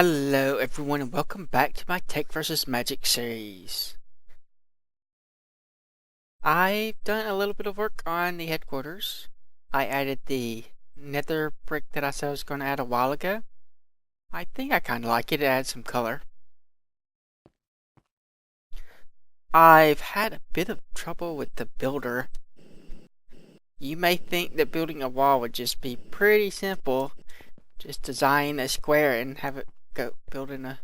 Hello everyone and welcome back to my Tech vs. Magic series. I've done a little bit of work on the headquarters. I added the nether brick that I said I was going to add a while ago. I think I kind of like it. It adds some color. I've had a bit of trouble with the builder. You may think that building a wall would just be pretty simple. Just design a square and have it go build in a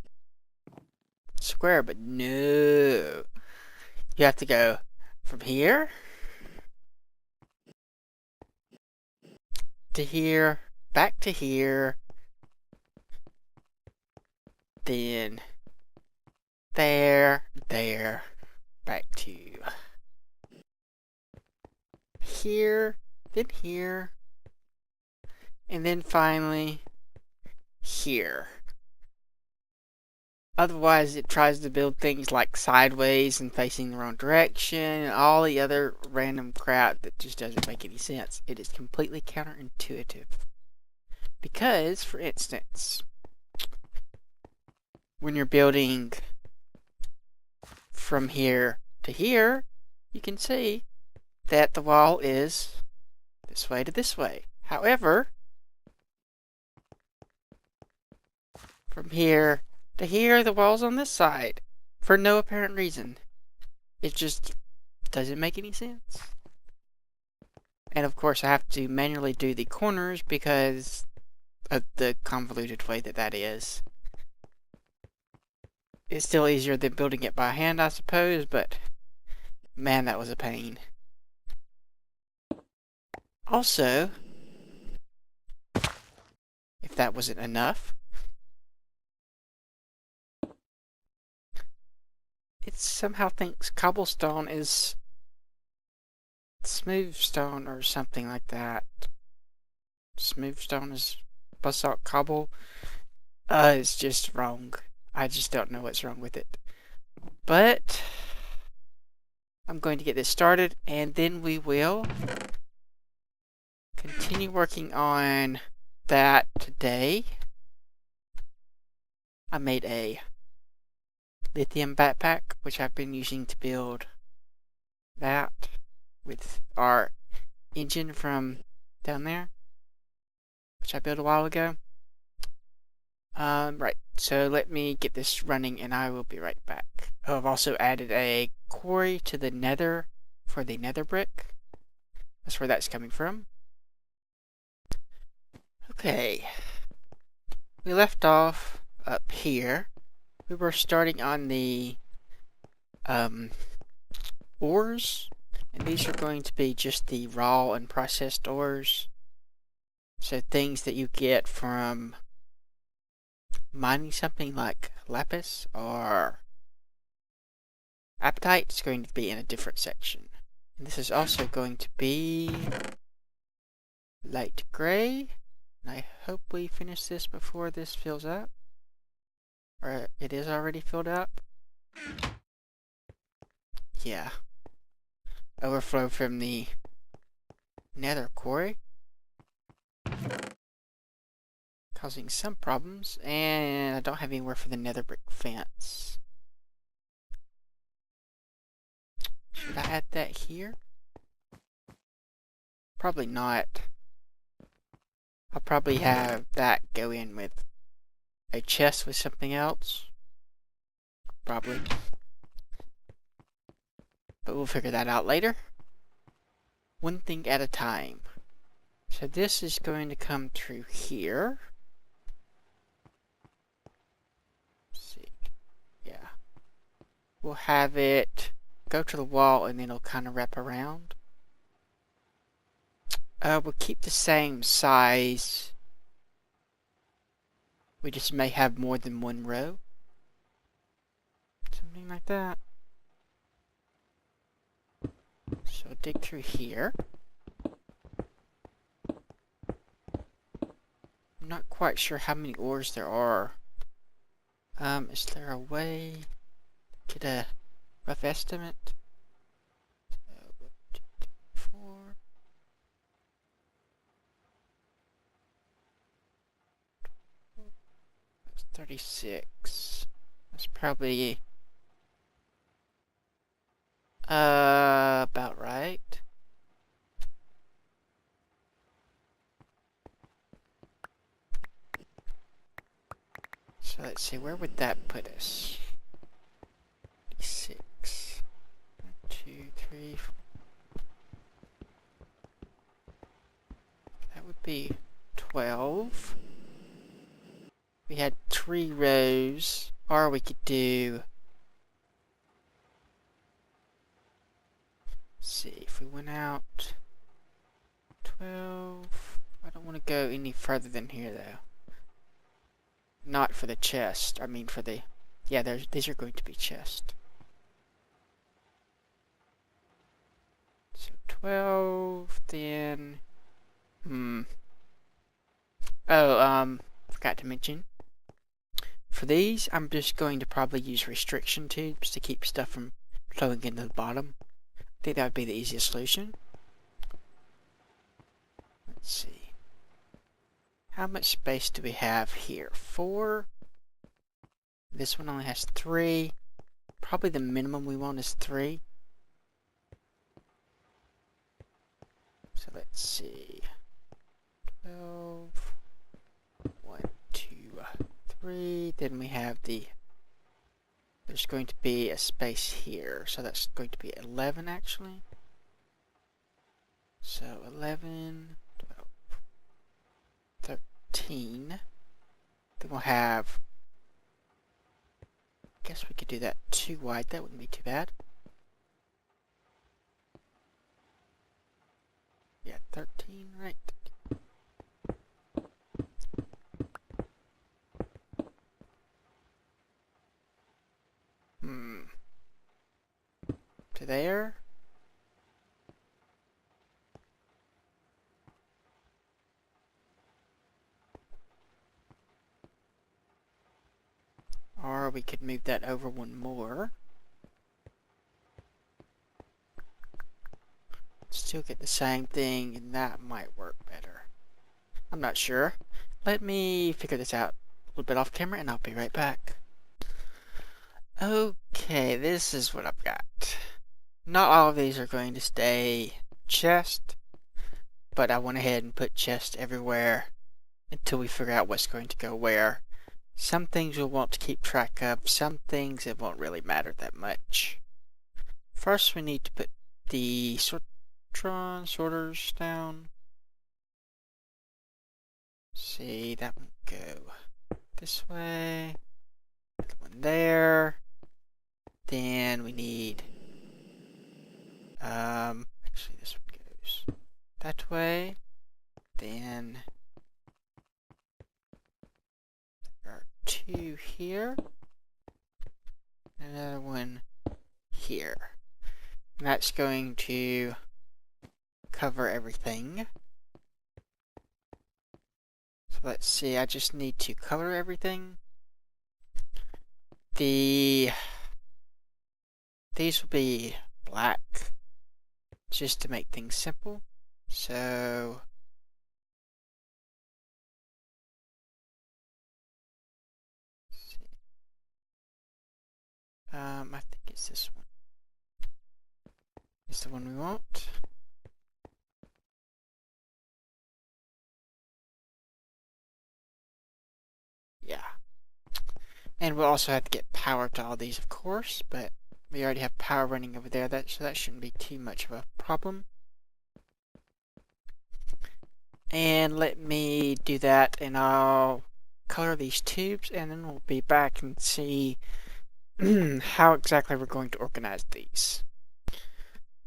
square, but no. You have to go from here to here, back to here, then there, back to here, then here, and then finally here. Otherwise, it tries to build things like sideways and facing the wrong direction and all the other random crap that just doesn't make any sense. It is completely counterintuitive. Because, for instance, when you're building from here to here, you can see that the wall is this way to this way. However, from here to here, the wall's on this side for no apparent reason. It just doesn't make any sense. And of course, I have to manually do the corners because of the convoluted way that that is. It's still easier than building it by hand, I suppose, but man, that was a pain. Also, if that wasn't enough, it somehow thinks cobblestone is smooth stone or something like that. Smooth stone is basalt cobble. It's just wrong. I just don't know what's wrong with it. But I'm going to get this started and then we will continue working on that today. I made a lithium backpack, which I've been using to build that with our engine from down there, which I built a while ago. Right, so let me get this running and I will be right back. Oh, I've also added a quarry to the nether for the nether brick. That's where that's coming from. Okay, we left off up here. We were starting on the ores, and these are going to be just the raw and processed ores. So things that you get from mining something like lapis or apatite is going to be in a different section. And this is also going to be light gray. And I hope we finish this before this fills up. Or it is already filled up. Yeah. Overflow from the nether quarry, causing some problems, and I don't have anywhere for the nether brick fence. Should I add that here? Probably not. I'll probably have that go in with a chest with something else. Probably. But we'll figure that out later. One thing at a time. So this is going to come through here. Let's see. Yeah. We'll have it go to the wall and then it'll kind of wrap around. We'll keep the same size. We just may have more than one row. Something like that. So dig through here. I'm not quite sure how many ores there are. Is there a way to get a rough estimate? 1, 2, 3, 4. 36. That's probably about right. So let's see, where would that put us? 6. 1, 2, 3, 4. That would be 12. We had 3 rows, or we could do, let's see, if we went out 12, I don't want to go any further than here though. Not for the chest, I mean for the, yeah, these are going to be chest. So 12, then, forgot to mention, for these, I'm just going to probably use restriction tubes to keep stuff from flowing into the bottom. I think that would be the easiest solution. Let's see. How much space do we have here? 4. This one only has 3. Probably the minimum we want is 3. So let's see. 12. 1, 2, 3. Then we have there's going to be a space here. So that's going to be 11 actually. So 11, 12, 13. Then we'll have, I guess we could do that 2 wide. That wouldn't be too bad. Yeah, 13, right? To there. Or we could move that over 1 more. Still get the same thing, and that might work better. I'm not sure. Let me figure this out a little bit off camera, and I'll be right back. Okay, this is what I've got. Not all of these are going to stay chest, but I went ahead and put chest everywhere until we figure out what's going to go where. Some things we'll want to keep track of, some things it won't really matter that much. First we need to put the sorters down. See, that one go this way, that one there. Then we need, actually this one goes that way. Then there are 2 here, another one here. And that's going to cover everything. So let's see, I just need to color everything. These will be black, just to make things simple. So I think it's this one. It's the one we want. Yeah. And we'll also have to get power to all these, of course, but we already have power running over there, so that shouldn't be too much of a problem. And let me do that, and I'll color these tubes, and then we'll be back and see how exactly we're going to organize these.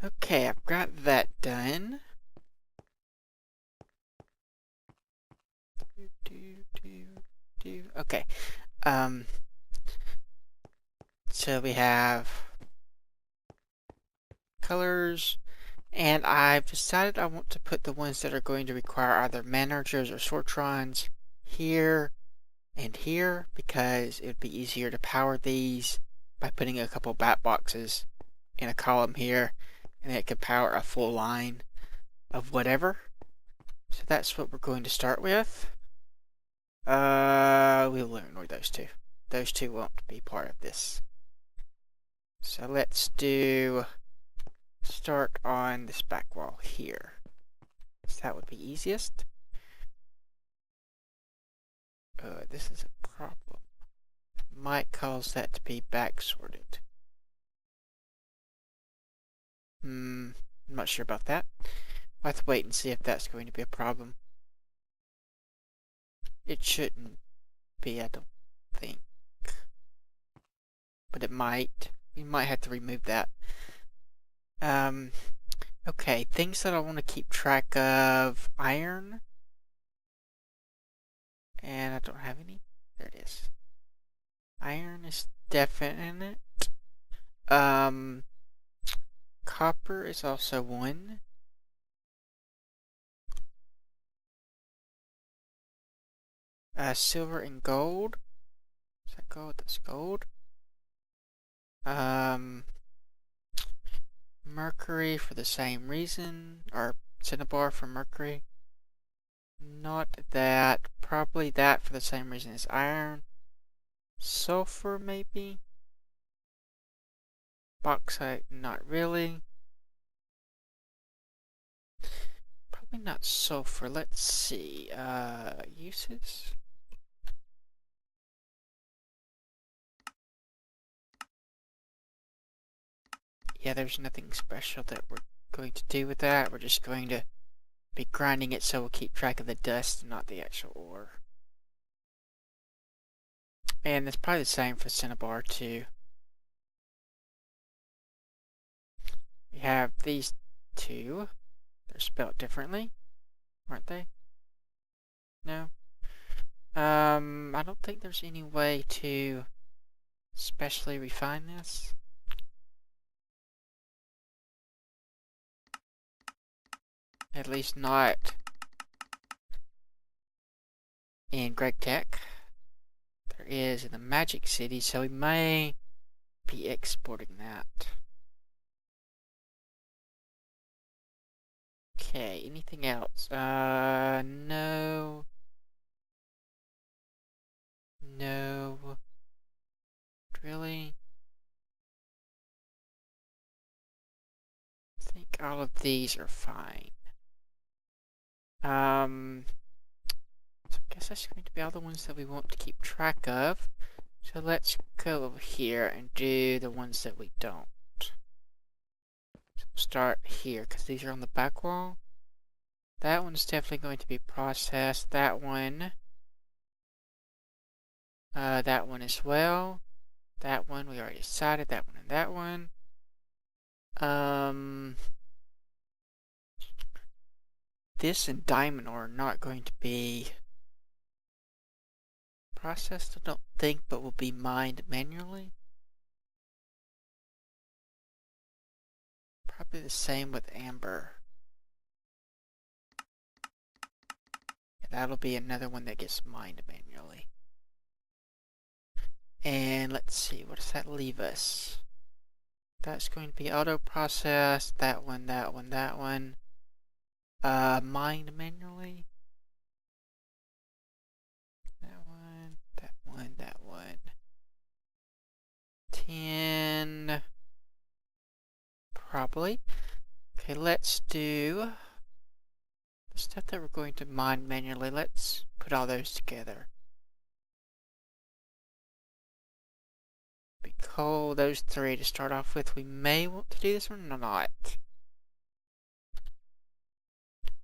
Okay, I've got that done. Okay. So we have colors, and I've decided I want to put the ones that are going to require either managers or sortrons here and here, because it would be easier to power these by putting a couple bat boxes in a column here, and it could power a full line of whatever. So that's what we're going to start with. We'll ignore those two. Those two won't be part of this. So let's start on this back wall here. So that would be easiest. This is a problem. Might cause that to be back sorted. I'm not sure about that. We'll have to wait and see if that's going to be a problem. It shouldn't be, I don't think. But it might. We might have to remove that. Okay, things that I want to keep track of. Iron. And I don't have any. There it is. Iron is definite. Copper is also one. Silver and gold. Is that gold? That's gold. Mercury for the same reason, or cinnabar for mercury. Not that. Probably that for the same reason as iron. Sulfur, maybe? Bauxite, not really. Probably not sulfur. Let's see. Uses? Yeah, there's nothing special that we're going to do with that. We're just going to be grinding it so we'll keep track of the dust and not the actual ore. And it's probably the same for cinnabar too. We have these two. They're spelled differently, aren't they? No? I don't think there's any way to specially refine this. At least not in Greg Tech. There is in the Magic City, so we may be exporting that. Okay, anything else? No. No. Really? I think all of these are fine. So I guess that's going to be all the ones that we want to keep track of. So let's go over here and do the ones that we don't. So we'll start here, because these are on the back wall. That one's definitely going to be processed. That one as well. That one we already decided. That one and that one. This and diamond ore are not going to be processed, I don't think, but will be mined manually. Probably the same with amber. Yeah, that'll be another one that gets mined manually. And let's see, what does that leave us? That's going to be auto-processed. That one, that one, that one. Mined manually. That one, that one, that one. 10. Probably. Okay, let's do the stuff that we're going to mine manually. Let's put all those together. Be cool, those three to start off with. We may want to do this one or not.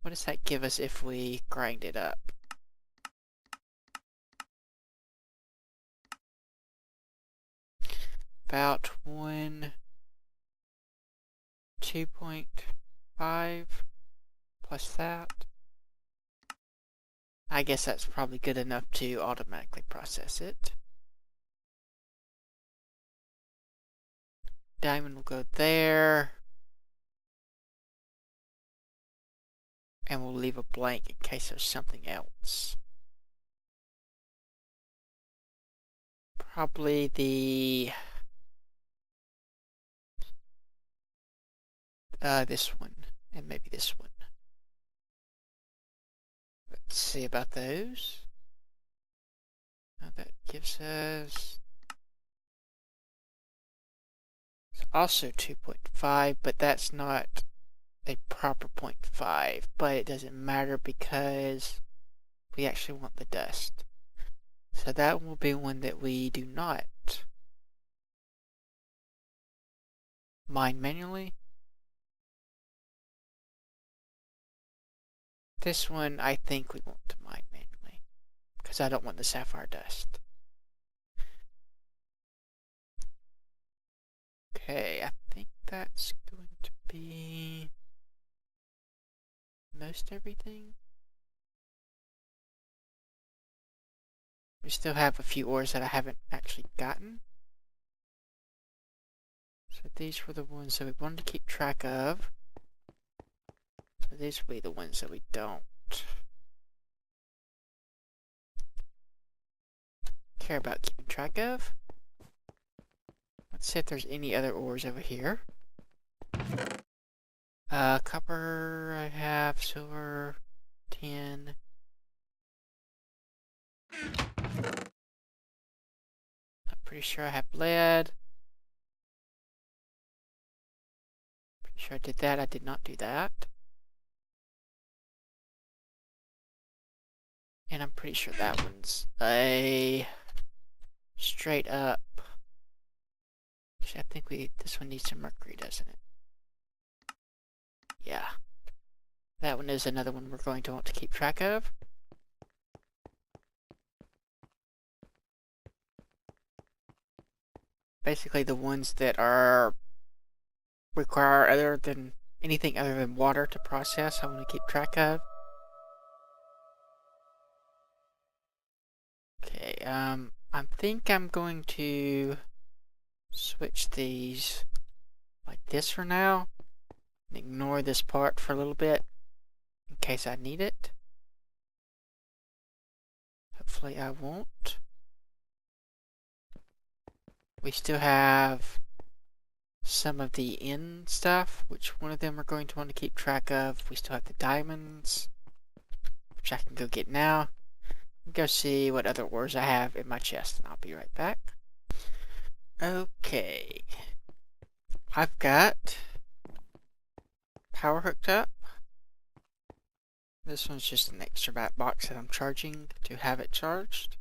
What does that give us if we grind it up? About 2.5 plus that. I guess that's probably good enough to automatically process it. Diamond will go there. And we'll leave a blank in case there's something else. Probably this one, and maybe this one. Let's see about those. gives us also 2.5, but that's not a proper 0.5, but it doesn't matter because we actually want the dust. So that will be one that we do not mine manually. This one I think we want to mine manually because I don't want the sapphire dust. Okay, I think that's going to be most everything. We still have a few ores that I haven't actually gotten. So these were the ones that we wanted to keep track of. So these will be the ones that we don't care about keeping track of. Let's see if there's any other ores over here. Copper I have, silver, tin. I'm pretty sure I have lead. Pretty sure I did that. I did not do that. And I'm pretty sure that one's a straight up. Actually, I think this one needs some mercury, doesn't it? Yeah. That one is another one we're going to want to keep track of. Basically the ones that require anything other than water to process, I want to keep track of. Okay, I think I'm going to switch these like this for now. Ignore this part for a little bit in case I need it. Hopefully I won't. We still have some of the end stuff, which one of them we're going to want to keep track of. We still have the diamonds, which I can go get now. Go see what other ores I have in my chest, and I'll be right back. Okay. I've got power hooked up. This one's just an extra box that I'm charging to have it charged.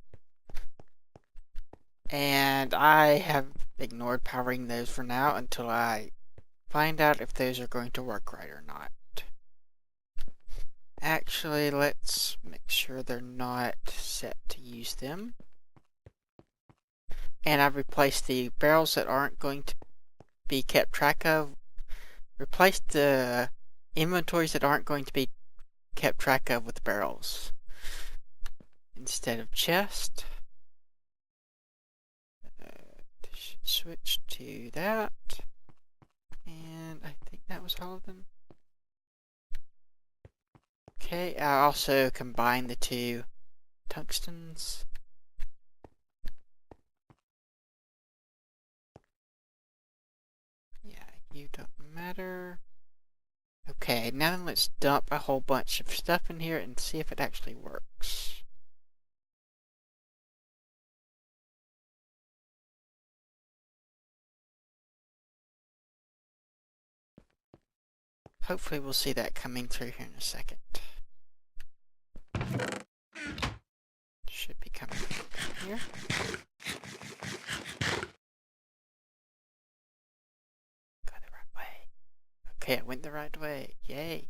And I have ignored powering those for now until I find out if those are going to work right or not. Actually, let's make sure they're not set to use them. And I've replaced the barrels that aren't going to be kept track of. Replaced the inventories that aren't going to be kept track of with barrels instead of chest. Switch to that, and I think that was all of them. Okay, I also combined the two tungstens. Yeah, you don't matter. Okay, now then let's dump a whole bunch of stuff in here and see if it actually works. Hopefully we'll see that coming through here in a second. Should be coming through here. Go the right way. Okay, it went the right way. Yay.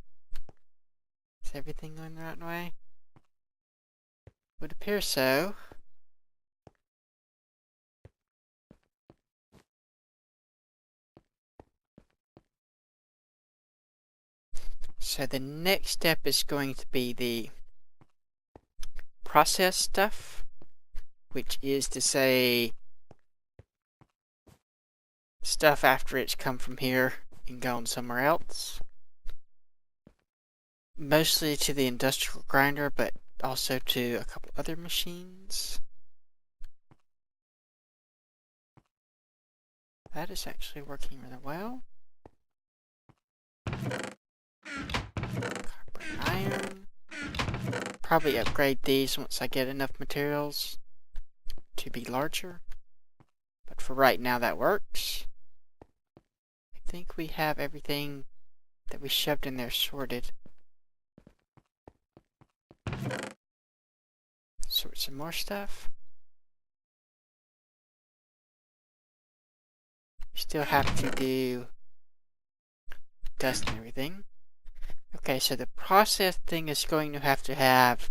Is everything going the right way? Would appear so. So the next step is going to be the process stuff, which is to say stuff after it's come from here and gone somewhere else. Mostly to the industrial grinder, but also to a couple other machines. That is actually working really well. Copper and iron. Probably upgrade these once I get enough materials to be larger. But for right now, that works. I think we have everything that we shoved in there sorted. Sort some more stuff. We still have to do dust and everything. Okay, so the process thing is going to have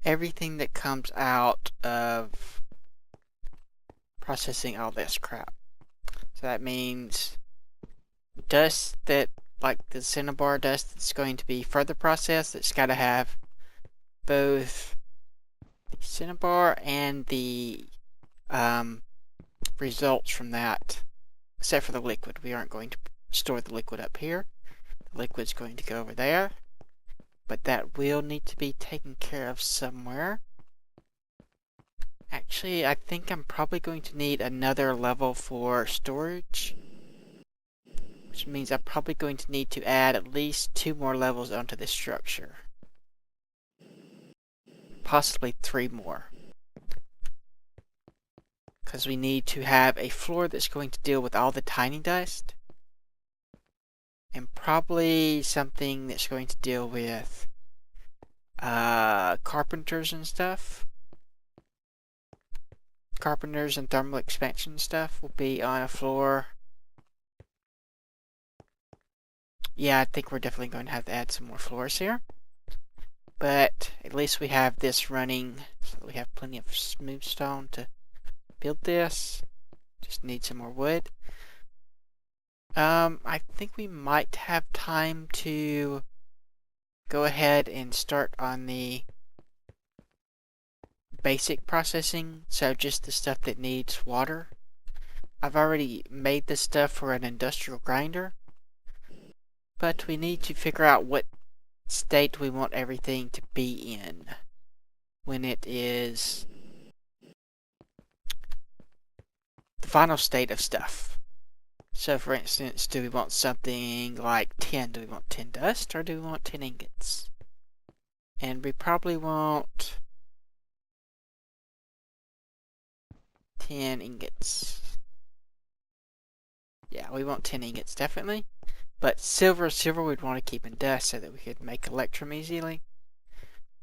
everything that comes out of processing all this crap. So that means dust that, like the cinnabar dust that's going to be further processed, it's got to have both the cinnabar and the results from that, except for the liquid. We aren't going to store the liquid up here. The liquid's going to go over there, but that will need to be taken care of somewhere. Actually, I think I'm probably going to need another level for storage, which means I'm probably going to need to add at least 2 more levels onto this structure. Possibly 3 more. Because we need to have a floor that's going to deal with all the tiny dust. And probably something that's going to deal with carpenters and stuff. Carpenters and thermal expansion stuff will be on a floor. Yeah, I think we're definitely going to have to add some more floors here. But at least we have this running, so we have plenty of smooth stone to build this. Just need some more wood. I think we might have time to go ahead and start on the basic processing, so just the stuff that needs water. I've already made the stuff for an industrial grinder, but we need to figure out what state we want everything to be in when it is the final state of stuff. So for instance, do we want something like 10? Do we want 10 dust or do we want 10 ingots? And we probably want 10 ingots. Yeah, we want 10 ingots definitely. But silver we'd want to keep in dust so that we could make electrum easily.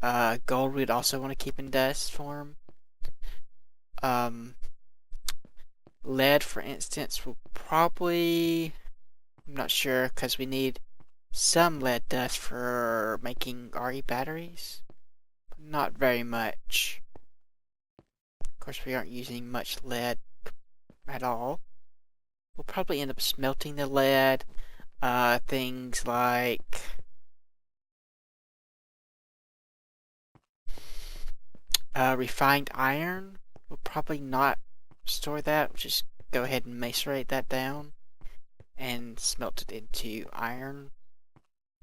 Gold we'd also want to keep in dust form. Lead, for instance, will probably, I'm not sure, because we need some lead dust for making RE batteries, but not very much. Of course, we aren't using much lead at all. We'll probably end up smelting the lead. Things like refined iron. We'll probably not store that. We'll just go ahead and macerate that down and smelt it into iron.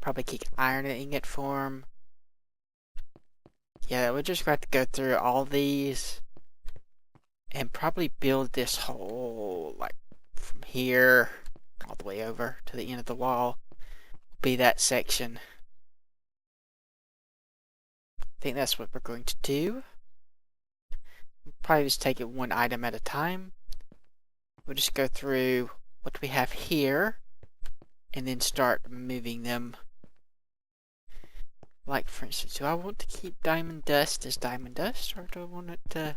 Probably keep iron in ingot form. Yeah, we're just going to go through all these and probably build this whole, like, from here all the way over to the end of the wall. Be that section. I think that's what we're going to do. We'll probably just take it one item at a time. We'll just go through what we have here and then start moving them. Like, for instance, do I want to keep diamond dust as diamond dust, or do I want it to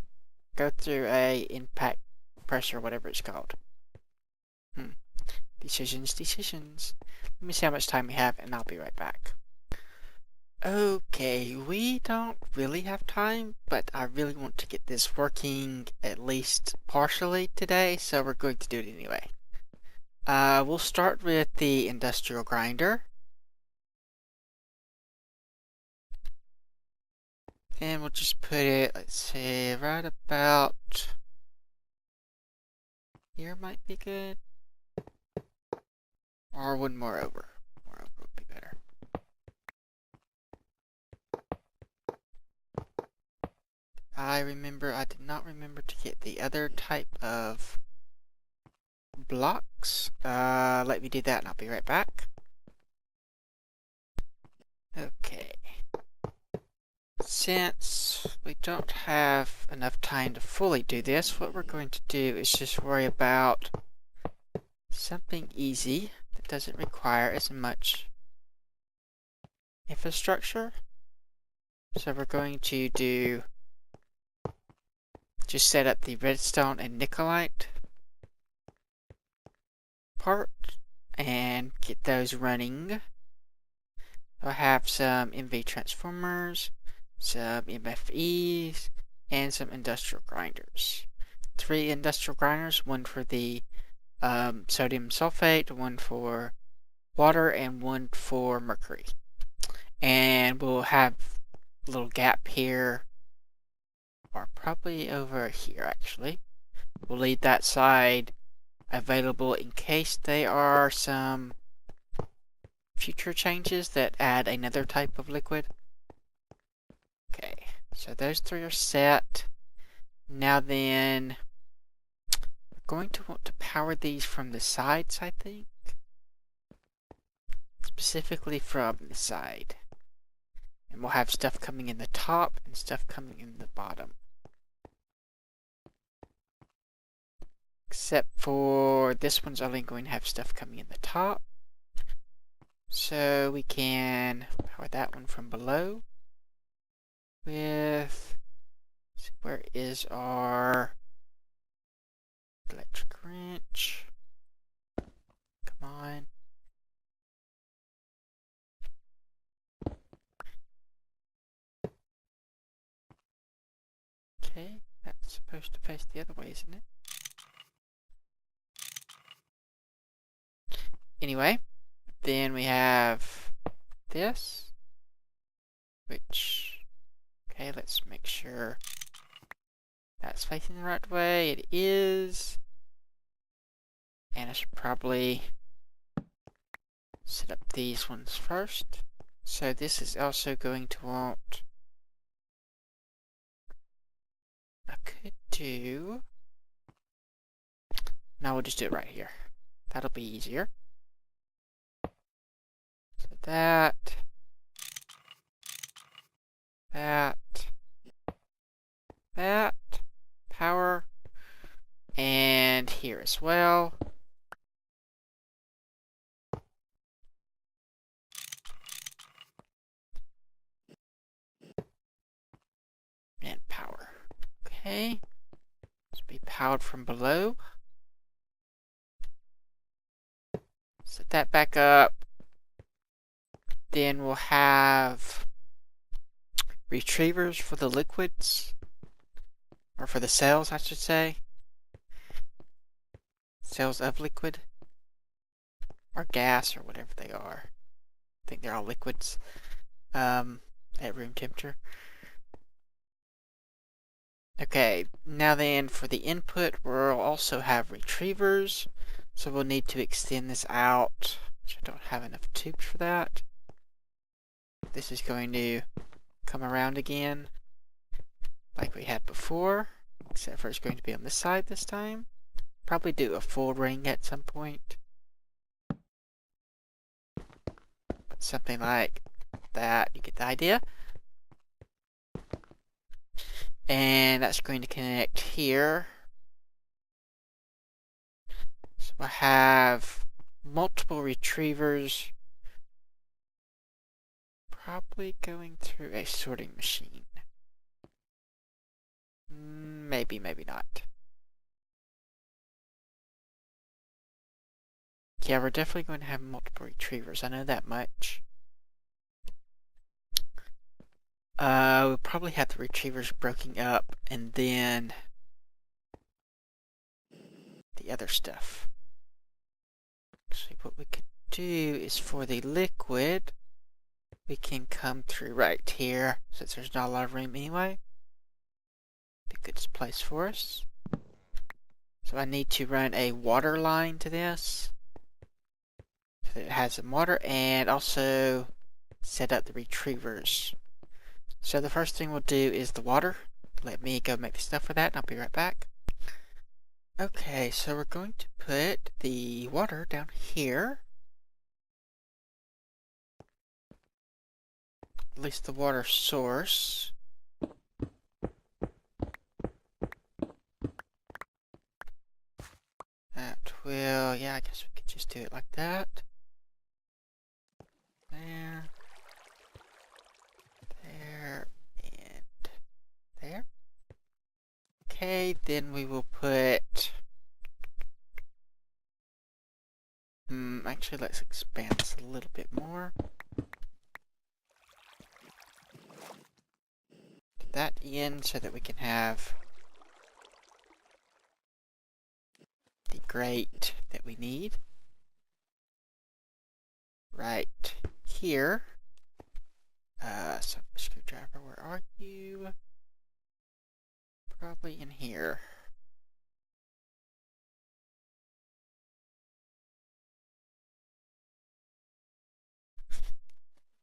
go through a impact pressure, whatever it's called? Decisions. Let me see how much time we have, and I'll be right back. Okay, we don't really have time, but I really want to get this working at least partially today, so we're going to do it anyway. We'll start with the industrial grinder. And we'll just put it, let's see, right about here might be good. Or one more over. More over would be better. I did not remember to get the other type of blocks. Let me do that and I'll be right back. Okay. since we don't have enough time to fully do this, what we're going to do is just worry about something easy that doesn't require as much infrastructure. So we're going to just set up the redstone and nickelite part and get those running. I have some MV transformers, some MFEs, and some industrial grinders. 3 industrial grinders, one for the sodium sulfate, one for water, and one for mercury. And we'll have a little gap here, or probably over here actually. We'll leave that side available in case there are some future changes that add another type of liquid. Okay, so those 3 are set. Now then, we're going to want to power these from the sides, I think. Specifically from the side. And we'll have stuff coming in the top and stuff coming in the bottom. Except for this one's only going to have stuff coming in the top. So we can power that one from below with, where is our electric wrench? Come on. Okay, that's supposed to face the other way, isn't it? Anyway, then we have this, which, okay, let's make sure that's facing the right way. It is. And I should probably set up these ones first. So this is also going to want, I could do, no, we'll just do it right here. That'll be easier. So that, power, and here as well. And power. Okay. Let's be powered from below. Set that back up. Then we'll have retrievers for the liquids. Or for the cells, I should say. Cells of liquid. Or gas, or whatever they are. I think they're all liquids. At room temperature. Okay, now then for the input, we'll also have retrievers. So we'll need to extend this out, which I don't have enough tubes for that. This is going to come around again, like we had before, except for it's going to be on this side this time. Probably do a full ring at some point. But something like that, you get the idea. And that's going to connect here. So we'll have multiple retrievers probably going through a sorting machine. Maybe, maybe not. Yeah, we're definitely going to have multiple retrievers. I know that much. We'll probably have the retrievers broken up and then the other stuff. Actually, what we could do is for the liquid, we can come through right here since there's not a lot of room anyway. Be a good place for us. So I need to run a water line to this so that it has some water, and also set up the retrievers. So the first thing we'll do is the water. Let me go make the stuff for that and I'll be right back. Okay, so we're going to put the water down here. At least the water source. will, yeah, I guess we could just do it like that. There. There. And there. Okay, then we will put... actually, let's expand this a little bit more. Put that in so that we can have the grate that we need. Right here. So screwdriver, where are you? Probably in here.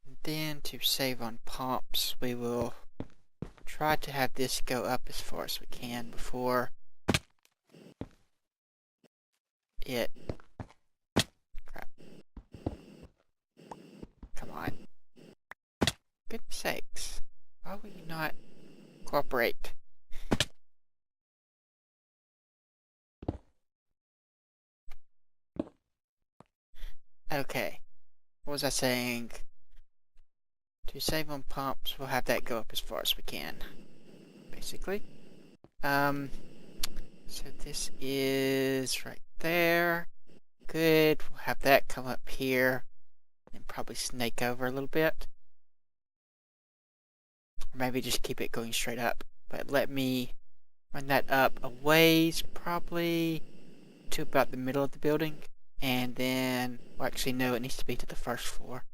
And then to save on pumps, we will try to have this go up as far as we can before it... Crap. Come on. Goodness sakes. Why will you not cooperate? Okay. What was I saying? To save on pumps, we'll have that go up as far as we can. Basically. So this is right there. Good. We'll have that come up here. And probably snake over a little bit. Or maybe just keep it going straight up. But let me run that up a ways, probably to about the middle of the building. And then, well, actually no, it needs to be to the first floor.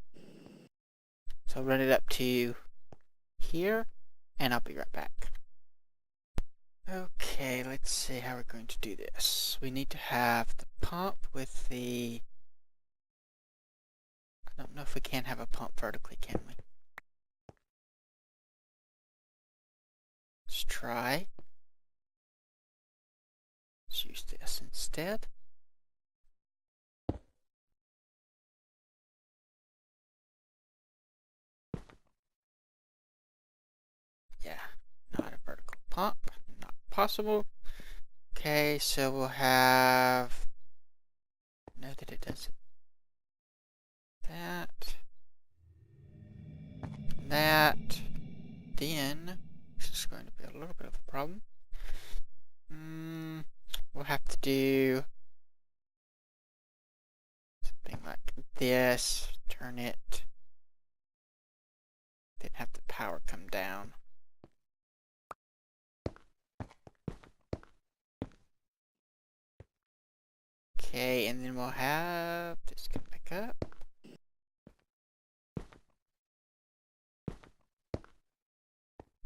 So I'll run it up to here, and I'll be right back. Okay, let's see how we're going to do this. We need to have the pump with the... I don't know if we can have a pump vertically, can we? Let's try. Let's use this instead. Yeah, not a vertical pump. Not possible. Okay, so we'll have... Know that it does that. That. Then, this is going to be a little bit of a problem. We'll have to do something like this. Turn it. Then have the power come down. Okay, and then we'll have this come back up.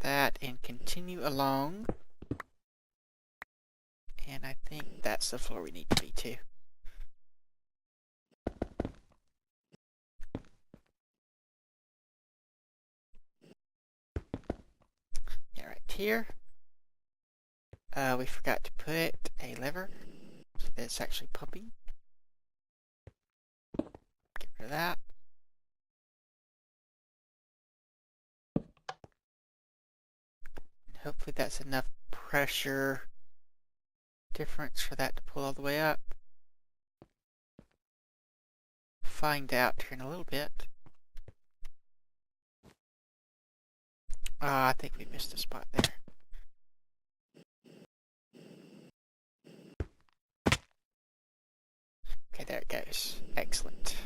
That and continue along. And I think that's the floor we need to be to. Yeah, right here. We forgot to put a lever so that it's actually pumping. Get rid of that. And hopefully that's enough pressure difference for that to pull all the way up. Find out here in a little bit. I think we missed a spot there. Okay, there it goes. Excellent.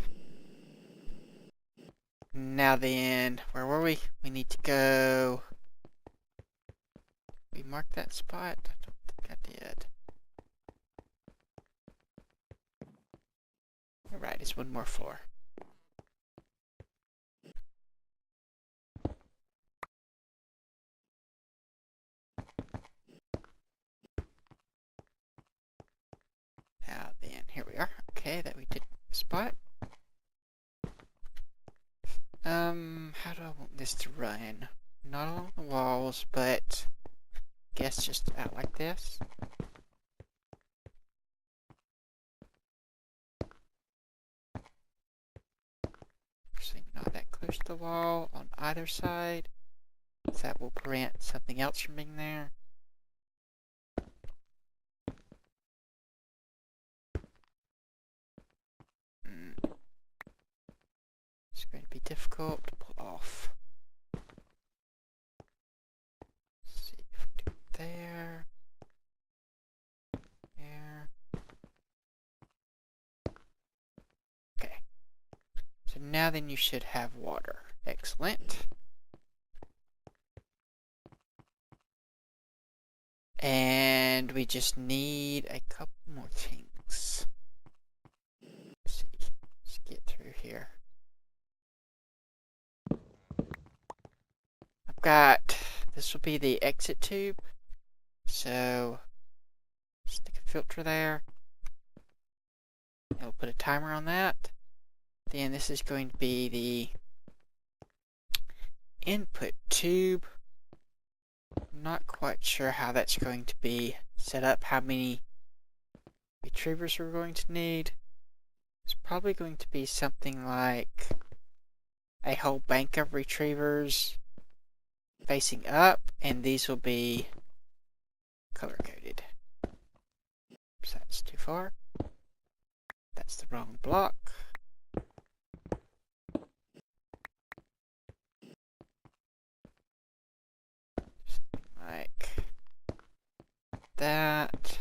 Now then, where were we? We need to go... We marked that spot? I don't think I did. Alright, it's one more floor. Now then, here we are. Okay, that we did spot. How do I want this to run? Not along the walls, but I guess just out like this. Actually, not that close to the wall on either side. So that will prevent something else from being there. difficult to pull off. Let's see if we do it there. There. Okay. So now then you should have water. Excellent. And we just need a couple more things. Let's see. Let's get through here. I've got, this will be the exit tube. So, stick a filter there. I'll put a timer on that. Then this is going to be the input tube. Not quite sure how that's going to be set up, how many retrievers we're going to need. It's probably going to be something like a whole bank of retrievers facing up, and these will be color coded. So that's too far. That's the wrong block. Like that.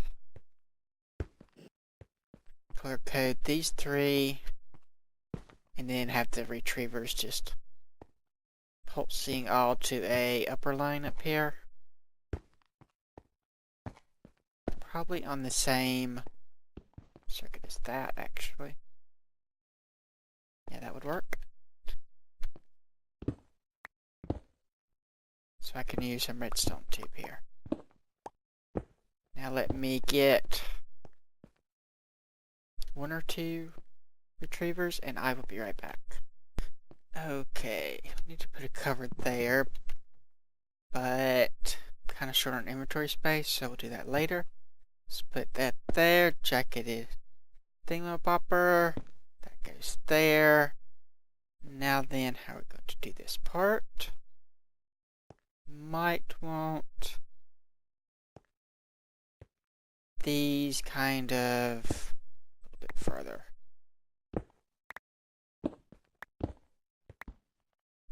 Color code these three, and then have the retrievers just pulsing all to a upper line up here. Probably on the same circuit as that, actually. Yeah, that would work. So I can use some redstone tube here. Now let me get one or two retrievers, and I will be right back. Okay, I need to put a cover there, but kind of short on inventory space, so we'll do that later. Let's put that there, jacketed thingamabopper, that goes there. Now then, how are we going to do this part? Might want these kind of a little bit further.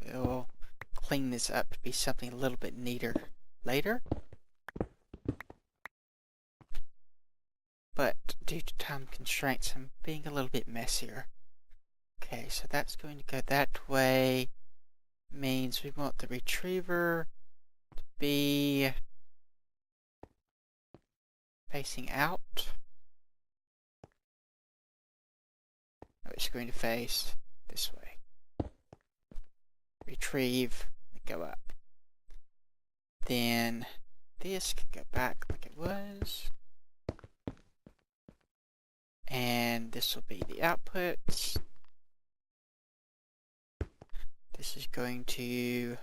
We'll clean this up to be something a little bit neater later. But due to time constraints, I'm being a little bit messier. Okay, so that's going to go that way. Means we want the retriever to be facing out. Oh, it's going to face this way. Retrieve, go up. Then this can go back like it was. And this will be the outputs. This is going to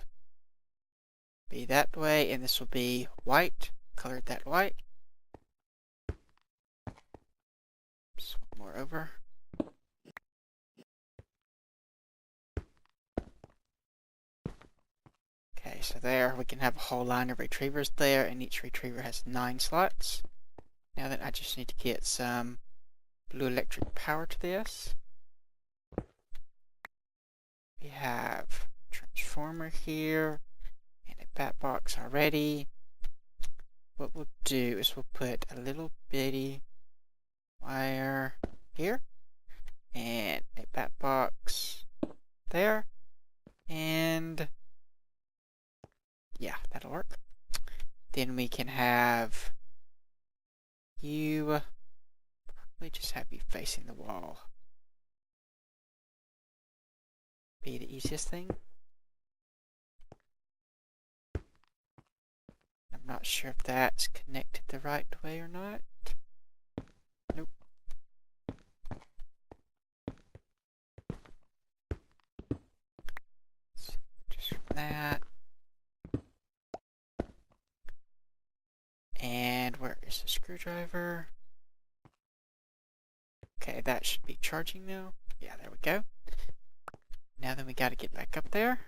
be that way, and this will be white, colored that white. Just one more over. Okay, so there we can have a whole line of retrievers there, and each retriever has 9 slots. Now then, I just need to get some blue electric power to this. We have a transformer here and a bat box already. What we'll do is we'll put a little bitty wire here and a bat box there, and yeah, that'll work. Then we can have you, probably just have you facing the wall. Be the easiest thing. I'm not sure if that's connected the right way or not. Nope. So just from that. And where is the screwdriver? Okay, that should be charging now. Yeah, there we go. Now then we gotta get back up there.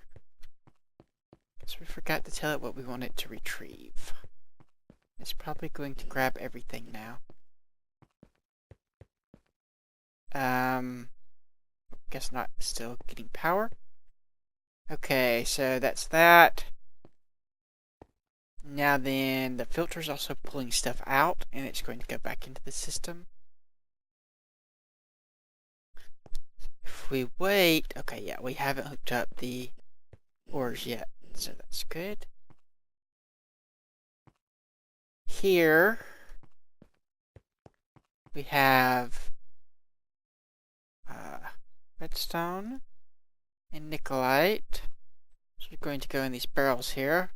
Because we forgot to tell it what we want it to retrieve. It's probably going to grab everything now. Guess not, still getting power. Okay, so that's that. Now then, the filter is also pulling stuff out, and it's going to go back into the system. If we wait, okay, yeah, we haven't hooked up the ores yet, so that's good. Here, we have redstone and nickelite. So we're going to go in these barrels here.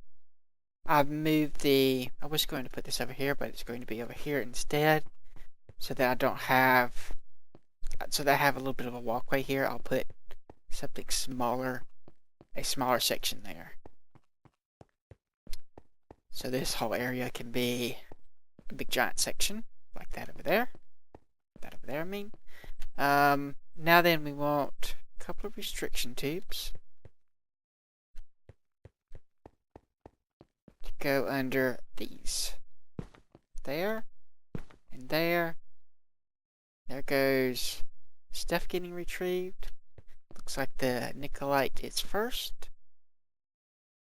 I've moved the, I was going to put this over here, but it's going to be over here instead, so that I don't have, so that I have a little bit of a walkway here. I'll put something smaller, a smaller section there. So this whole area can be a big giant section, like that over there. That over there, I mean. Now then, we want a couple of restriction tubes to go under these. There, and there. There goes stuff getting retrieved. Looks like the nickelite is first.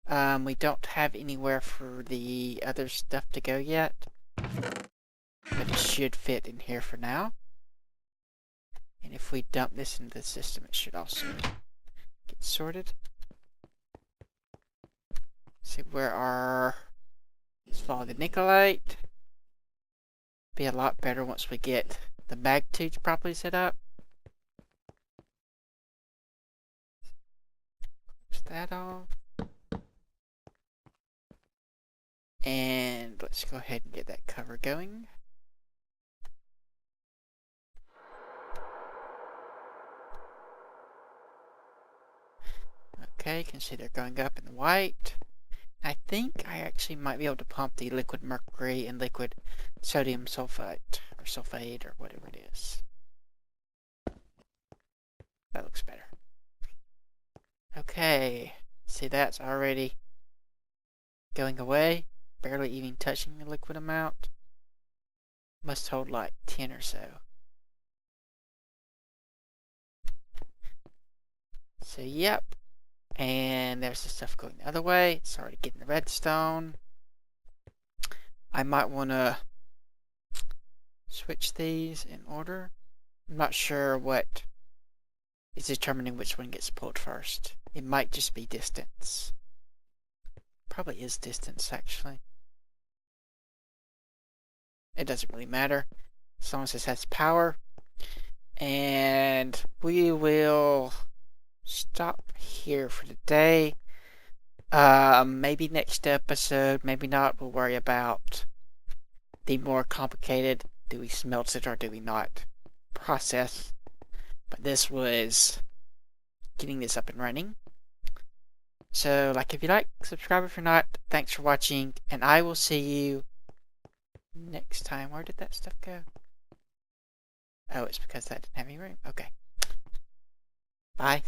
We don't have anywhere for the other stuff to go yet, but it should fit in here for now. And if we dump this into the system, it should also get sorted. See where our, let's follow the nickelite. Be a lot better once we get the mag tubes properly set up. Close that off. And let's go ahead and get that cover going. Okay, you can see they're going up in the white. I think I actually might be able to pump the liquid mercury and liquid sodium sulfate, or sulfate, or whatever it is. That looks better. Okay, see that's already going away, barely even touching the liquid amount. Must hold like 10 or so. So yep, and there's the stuff going the other way. It's already getting the redstone. I might want to switch these in order. I'm not sure what is determining which one gets pulled first. It might just be distance. Probably is distance, actually. It doesn't really matter, as long as this has power. And we will stop here for today. Maybe next episode, maybe not. We'll worry about the more complicated, do we smelt it or do we not, process. But this was getting this up and running. So, like if you like, subscribe if you're not. Thanks for watching, and I will see you next time. Where did that stuff go? Oh, it's because that didn't have any room. Okay. Bye.